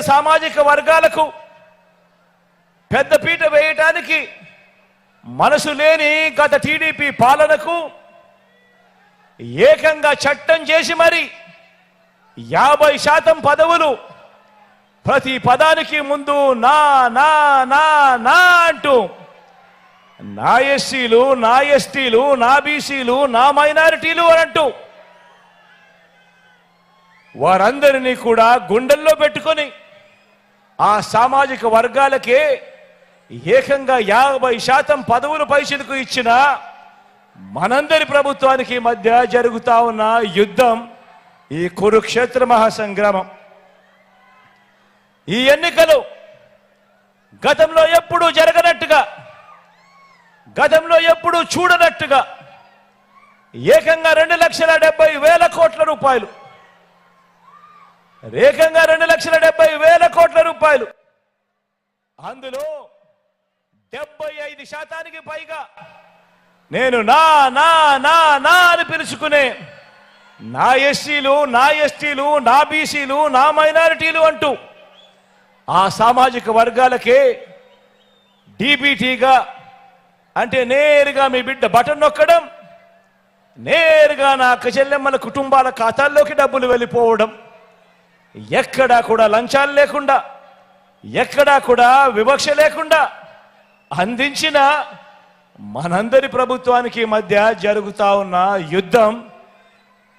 సామాజిక వర్గాలకు పెద్దపీట వేయటానికి మనసు లేని గత టీడీపీ పాలనకు ఏకంగా చట్టం చేసి మరి 50% పదవులు ప్రతి పదానికి ముందు నా నా నా నా అంటూ నా ఎస్సీలు, నా ఎస్టీలు, నా బీసీలు, నా మైనారిటీలు అంటూ వారందరినీ కూడా గుండెల్లో పెట్టుకొని ఆ సామాజిక వర్గాలకే ఏకంగా 50% పదవులు పైసలకు ఇచ్చిన మనందరి ప్రభుత్వానికి మధ్య జరుగుతా ఉన్న యుద్ధం ఈ కురుక్షేత్ర మహాసంగ్రామం. ఈ ఎన్నికలు గతంలో ఎప్పుడూ జరగనట్టుగా, గతంలో ఎప్పుడూ చూడనట్టుగా ఏకంగా 2,70,000 కోట్ల రూపాయలు, ఏకంగా 2,70,000 కోట్ల రూపాయలు, అందులో 75% పైగా నేను నా నా నా నా అని పిలుచుకునే నా ఎస్సీలు, నా ఎస్టీలు, నా బీసీలు, నా మైనారిటీలు అంటూ ఆ సామాజిక వర్గాలకే డీబీటీగా, అంటే నేరుగా మీ బిడ్డ బటన్ నొక్కడం, నేరుగా నా చెల్లెమ్మల కుటుంబాల ఖాతాల్లోకి డబ్బులు వెళ్ళిపోవడం, ఎక్కడా కూడా లంచాలు లేకుండా, ఎక్కడా కూడా వివక్ష లేకుండా అందించిన మనందరి ప్రభుత్వానికి మధ్య జరుగుతా ఉన్న యుద్ధం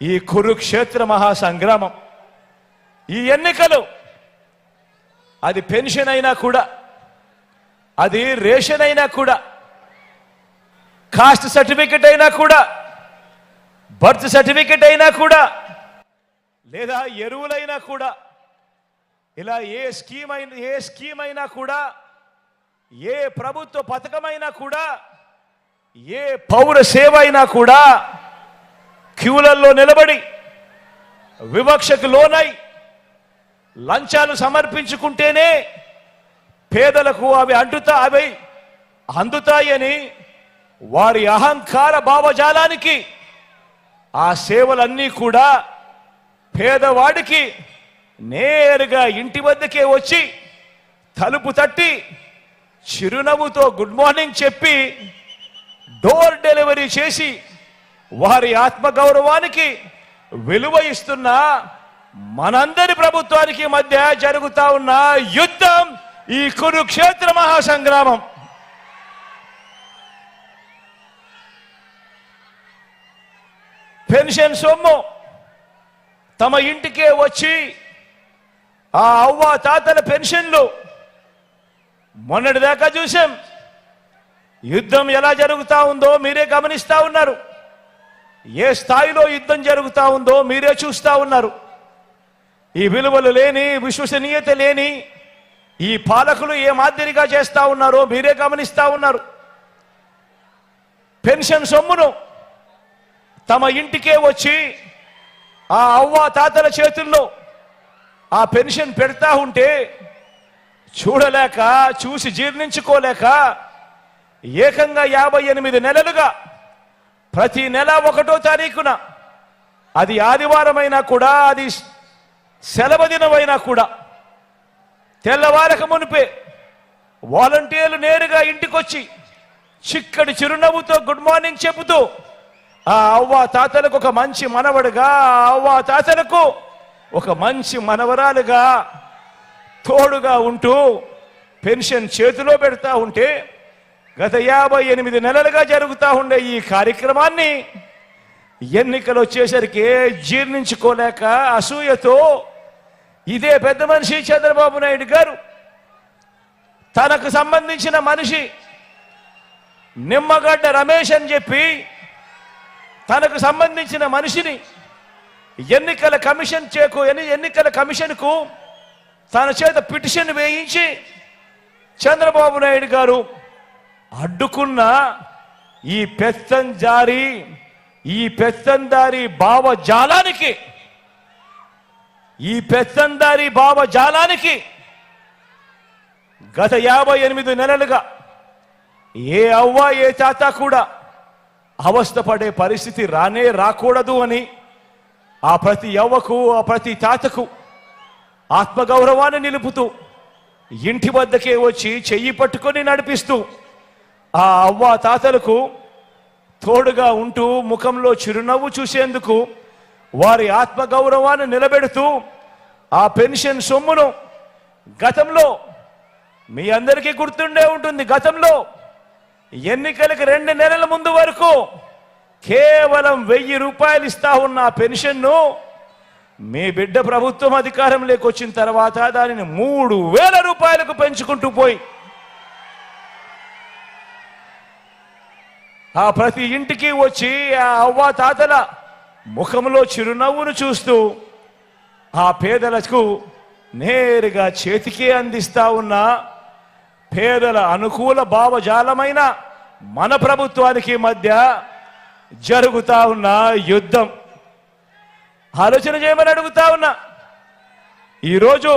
ఈ కురుక్షేత్ర మహాసంగ్రామం. ఈ ఎన్నికలు అది పెన్షన్ అయినా కూడా, అది రేషన్ అయినా కూడా, కాస్ట్ సర్టిఫికెట్ అయినా కూడా, బర్త్ సర్టిఫికెట్ అయినా కూడా, లేదా ఎరువులైనా కూడా, ఇలా ఏ స్కీమ్ అయినా కూడా, ఏ ప్రభుత్వ పథకమైనా కూడా, ఏ పౌర సేవ అయినా కూడా క్యూలల్లో నిలబడి వివక్షకు లోనై లంచాలు సమర్పించుకుంటేనే పేదలకు అవి అందుతాయని వారి అహంకార భావజాలానికి ఆ సేవలన్నీ కూడా పేదవాడికి నేరుగా ఇంటి వద్దకే వచ్చి తలుపు తట్టి చిరునవ్వుతో గుడ్ మార్నింగ్ చెప్పి డోర్ డెలివరీ చేసి వారి ఆత్మగౌరవానికి విలువ ఇస్తున్న మనందరి ప్రభుత్వానికి మధ్య జరుగుతా ఉన్న యుద్ధం ఈ కురుక్షేత్ర మహాసంగ్రామం. పెన్షన్ సొమ్ము తమ ఇంటికే వచ్చి ఆ అవ్వ తాతల పెన్షన్లు మొన్నటిదాకా చూసాం. యుద్ధం ఎలా జరుగుతా ఉందో మీరే గమనిస్తా ఉన్నారు. ఏ స్థాయిలో యుద్ధం జరుగుతా ఉందో మీరే చూస్తా ఉన్నారు. ఈ విలువలు లేని, విశ్వసనీయత లేని ఈ పాలకులు ఏ మాదిరిగా చేస్తా ఉన్నారో మీరే గమనిస్తా ఉన్నారు. పెన్షన్ సొమ్మును తమ ఇంటికే వచ్చి ఆ అవ్వ తాతల చేతుల్లో ఆ పెన్షన్ పెడతా ఉంటే చూడలేక, చూసి జీర్ణించుకోలేక ఏకంగా 58 నెలలుగా ప్రతి నెల 1వ తారీఖున, అది ఆదివారమైనా కూడా, అది సెలవు దినమైనా కూడా, తెల్లవారక మునిపే వాలంటీర్లు నేరుగా ఇంటికొచ్చి చిక్కడి చిరునవ్వుతో గుడ్ మార్నింగ్ చెబుతూ ఆ అవ్వ తాతలకు ఒక మంచి మనవడుగా, ఆ అవ్వ తాతలకు ఒక మంచి మనవరాలుగా తోడుగా ఉంటూ పెన్షన్ చేతిలో పెడతా ఉంటే గత 58 నెలలుగా జరుగుతూ ఉండే ఈ కార్యక్రమాన్ని ఎన్నికలు వచ్చేసరికి జీర్ణించుకోలేక అసూయతో ఇదే పెద్ద మనిషి చంద్రబాబు నాయుడు గారు తనకు సంబంధించిన మనిషి నిమ్మగడ్డ రమేష్ అని చెప్పి తనకు సంబంధించిన మనిషిని ఎన్నికల కమిషన్కు తన చేత పిటిషన్ వేయించి చంద్రబాబు నాయుడు గారు అడ్డుకున్న ఈ పెత్తందారి భావజాలానికి గత 58 నెలలుగా ఏ అవ్వ ఏ తాత కూడా అవస్థపడే పరిస్థితి రాకూడదు అని ఆ ప్రతి అవ్వకు, ఆ ప్రతి తాతకు ఆత్మగౌరవాన్ని నిలుపుతూ ఇంటి వద్దకే వచ్చి చెయ్యి పట్టుకొని నడిపిస్తూ ఆ అవ్వ తాతలకు తోడుగా ఉంటూ ముఖంలో చిరునవ్వు చూసేందుకు వారి ఆత్మగౌరవాన్ని నిలబెడుతూ ఆ పెన్షన్ సొమ్మును గతంలో మీ అందరికీ గుర్తుండే ఉంటుంది, గతంలో ఎన్నికలకు 2 నెలల ముందు వరకు కేవలం 1000 రూపాయలు ఇస్తా ఉన్న ఆ పెన్షన్ను మీ బిడ్డ ప్రభుత్వం అధికారంలోకి వచ్చిన తర్వాత దానిని 3000 రూపాయలకు పెంచుకుంటూ పోయి ఆ ప్రతి ఇంటికి వచ్చి ఆ అవ్వ తాతల ముఖంలో చిరునవ్వును చూస్తూ ఆ పేదలకు నేరుగా చేతికే అందిస్తా ఉన్న పేదల అనుకూల భావజాలమైన మన ప్రభుత్వానికి మధ్య జరుగుతా ఉన్న యుద్ధం ఆలోచన చేయమని అడుగుతా ఉన్నా. ఈరోజు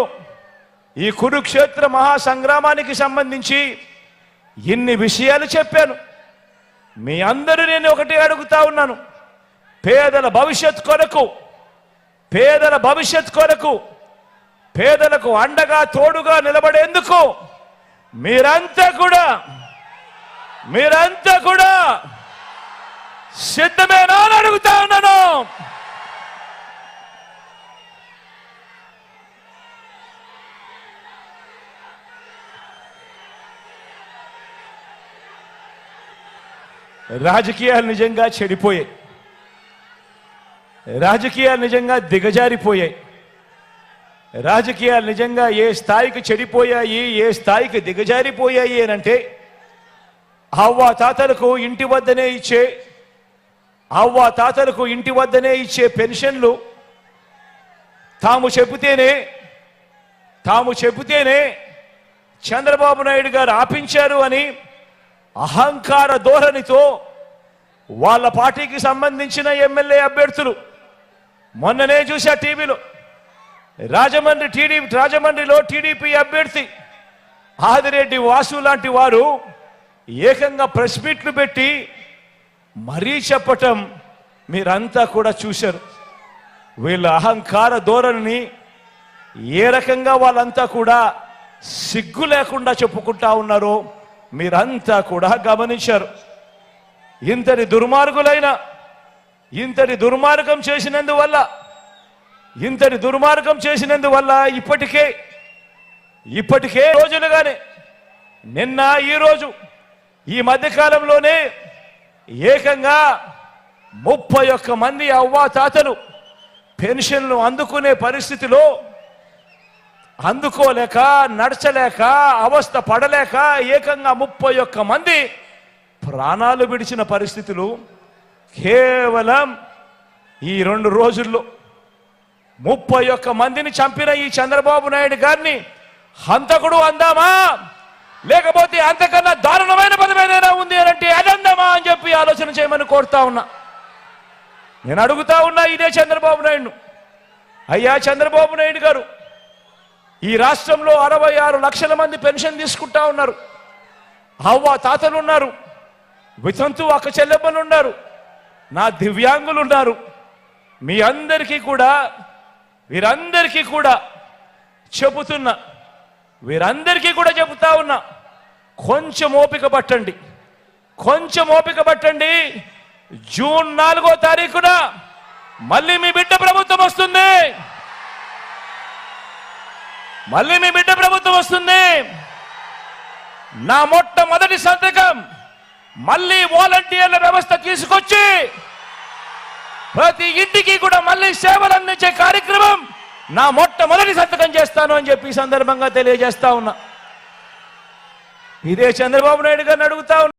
ఈ కురుక్షేత్ర మహాసంగ్రామానికి సంబంధించి ఇన్ని విషయాలు చెప్పాను. మీ అందరూ నేను ఒకటి అడుగుతా ఉన్నాను, పేదల భవిష్యత్ కొరకు పేదలకు అండగా తోడుగా నిలబడేందుకు మీరంతా కూడా సిద్ధమేనా అని అడుగుతా ఉన్నాను. రాజకీయాలు నిజంగా చెడిపోయాయి, రాజకీయాలు నిజంగా దిగజారిపోయాయి, రాజకీయాలు నిజంగా ఏ స్థాయికి చెడిపోయాయి, ఏ స్థాయికి దిగజారిపోయాయి అనంటే అవ్వ తాతలకు ఇంటి వద్దనే ఇచ్చే పెన్షన్లు తాము చెబితేనే చంద్రబాబు నాయుడు గారు ఆపించారు అని అహంకార ధోరణితో వాళ్ళ పార్టీకి సంబంధించిన ఎమ్మెల్యే అభ్యర్థులు మొన్ననే చూసా టీవీలో రాజమండ్రిలో టీడీపీ అభ్యర్థి ఆదిరెడ్డి వాసు లాంటి వారు ఏకంగా ప్రెస్ మీట్లు పెట్టి మరీ చెప్పటం మీరంతా కూడా చూశారు. వీళ్ళ అహంకార ధోరణిని ఏ రకంగా వాళ్ళంతా కూడా సిగ్గు లేకుండా చెప్పుకుంటా ఉన్నారో మీరంతా కూడా గమనించారు. ఇంతటి దుర్మార్గం చేసినందువల్ల ఇప్పటికే రోజులుగానే నిన్న ఈరోజు ఈ మధ్యకాలంలోనే ఏకంగా 31 మంది అవ్వాతాతలు పెన్షన్లు అందుకునే పరిస్థితిలో అందుకోలేక నడచలేక అవస్థ పడలేక ఏకంగా 31 మంది ప్రాణాలు విడిచిన పరిస్థితులు కేవలం ఈ 2 రోజుల్లో 31 మందిని చంపిన ఈ చంద్రబాబు నాయుడు గారిని హంతకుడు అందామా, లేకపోతే అంతకన్నా దారుణమైన పదం ఏదైనా ఉంది అంటే అదందామా అని చెప్పి ఆలోచన చేయమని కోరుతా ఉన్నా. నేను అడుగుతా ఉన్నా ఇదే చంద్రబాబు నాయుడు, అయ్యా చంద్రబాబు నాయుడు గారు, ఈ రాష్ట్రంలో 66 లక్షల మంది పెన్షన్ తీసుకుంటా ఉన్నారు. అవ్వ తాతలు ఉన్నారు, వితంతు అక్క చెల్లెమ్మలు ఉన్నారు, నా దివ్యాంగులు ఉన్నారు. వీరందరికీ చెబుతా ఉన్నా, కొంచెం ఓపిక పట్టండి. జూన్ 4వ తారీఖున మళ్ళీ మీ బిడ్డ ప్రభుత్వం వస్తుంది. నా మొట్టమొదటి సంతకం మళ్ళీ వాలంటీర్ల వ్యవస్థ తీసుకొచ్చి ప్రతి ఇంటికి కూడా మళ్ళీ సేవలు అందించే కార్యక్రమం నా మొట్టమొదటి సంతకం చేస్తాను అని చెప్పి ఈ సందర్భంగా తెలియజేస్తా ఉన్నా. ఇదే చంద్రబాబు నాయుడు గారిని అడుగుతా ఉన్నా.